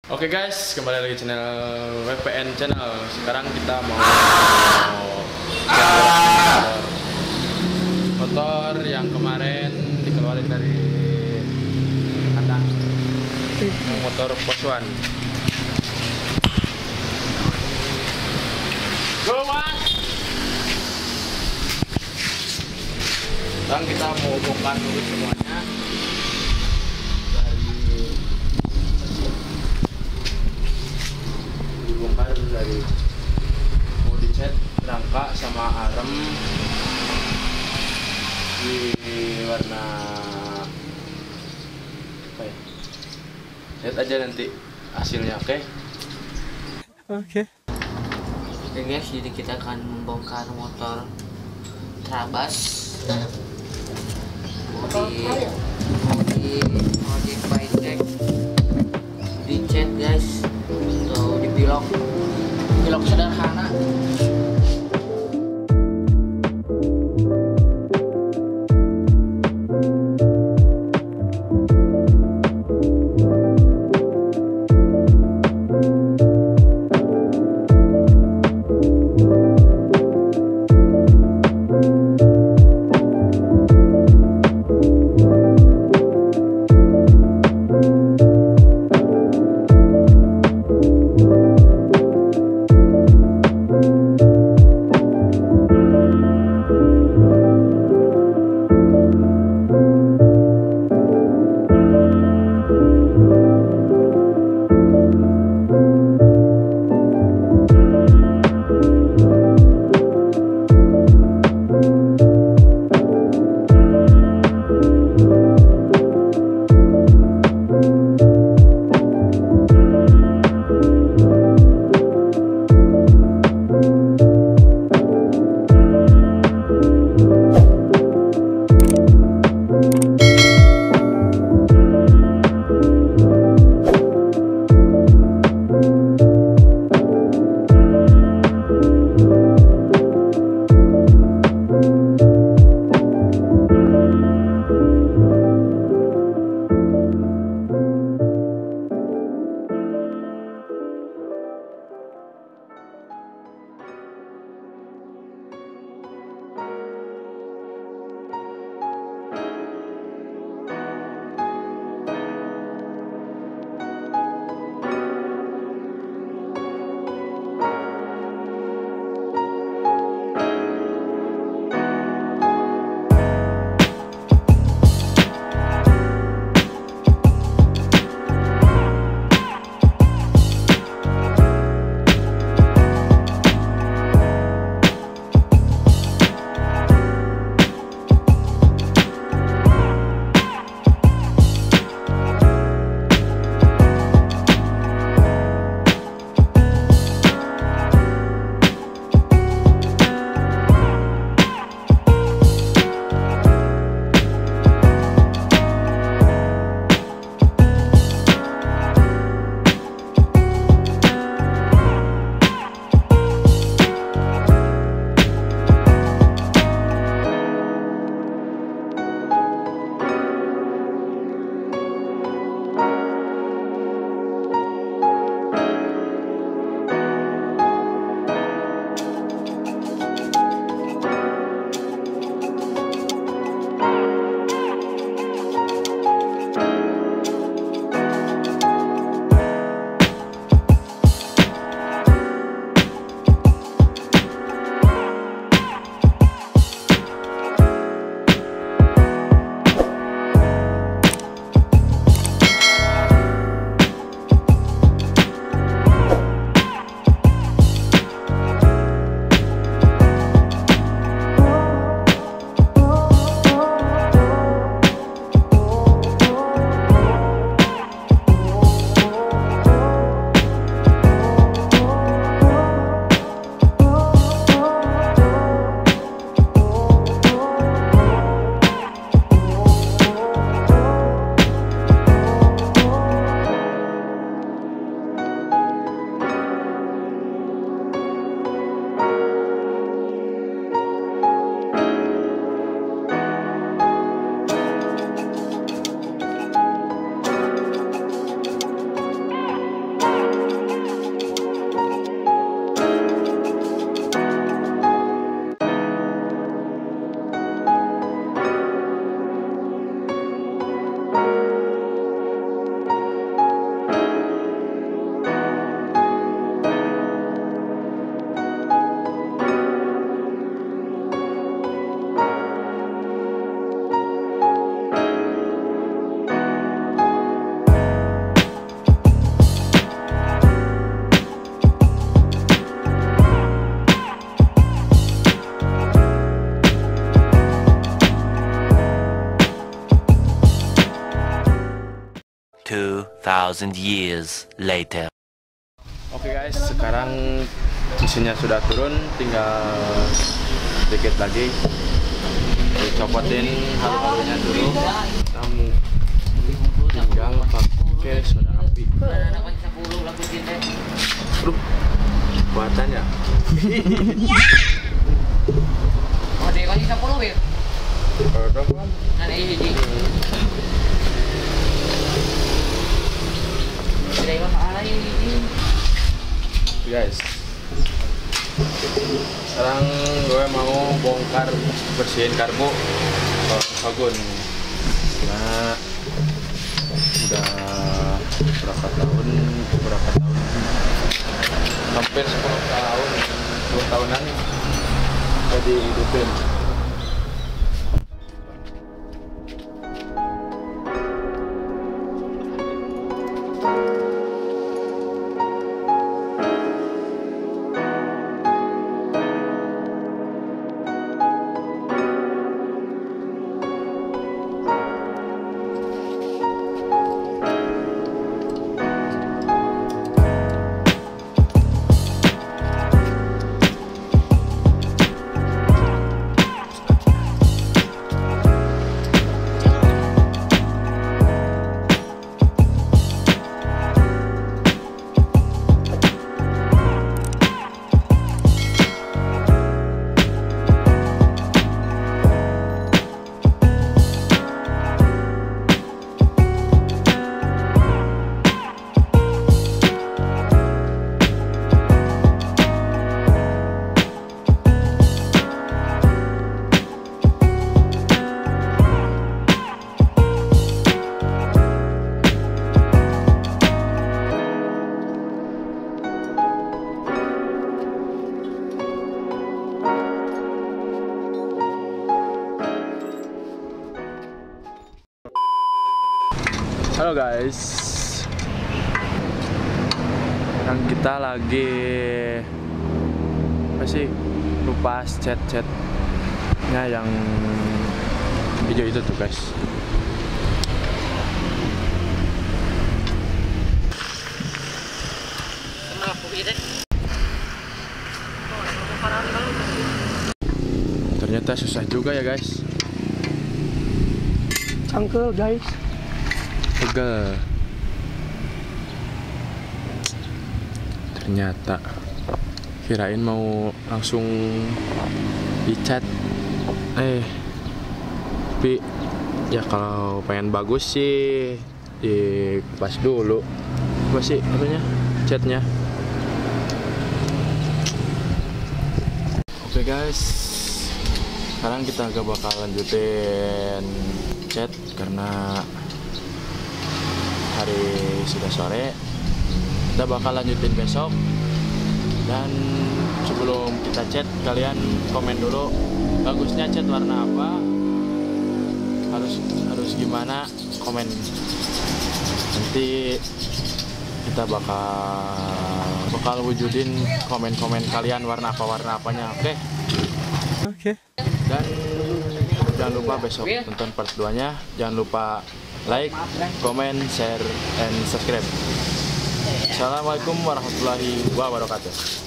Oke guys, kembali lagi channel WPN channel. Sekarang kita mau motor yang kemarin dikeluarin dari kandang, motor Poswan. Go Mas! Sekarang kita mau bongkar dulu semuanya. Dibongkar dari mau dicat rangka sama arem di warna apa ya, lihat aja nanti hasilnya. Oke guys, jadi kita akan membongkar motor Trabas di bike dicat guys, atau dipilok sederhana. 2,000 years later. Oke guys, sekarang mesinnya sudah turun, tinggal dikit lagi. Copotin halu-halunya dulu. Kamu tinggal pakai soda api. Aduh, buatannya. Oh, dia kasih 10 ya? Udah kan? Ada hiji. Tidak masalah ini. Guys, sekarang gue mau bongkar bersihin karbu Poswan. Nah, udah berapa tahun, hampir 10 tahun, 10 tahunan jadi hidupin. Halo guys, sekarang kita lagi apa sih, lupa chatnya yang video itu tuh guys. Ternyata susah juga ya guys. Cangkel guys. Pegel. Ternyata kirain mau langsung dicat. Tapi ya kalau pengen bagus sih dikupas dulu. Apa sih namanya? Catnya. Oke guys, sekarang kita gak bakal lanjutin cat karena hari sudah sore. Kita bakal lanjutin besok. Dan sebelum kita cat, kalian komen dulu bagusnya cat warna apa, harus gimana, komen. Nanti kita bakal wujudin komen-komen kalian warna apanya. Oke. Dan jangan lupa besok tonton part 2-nya. Jangan lupa like, comment, share, and subscribe. Assalamualaikum warahmatullahi wabarakatuh.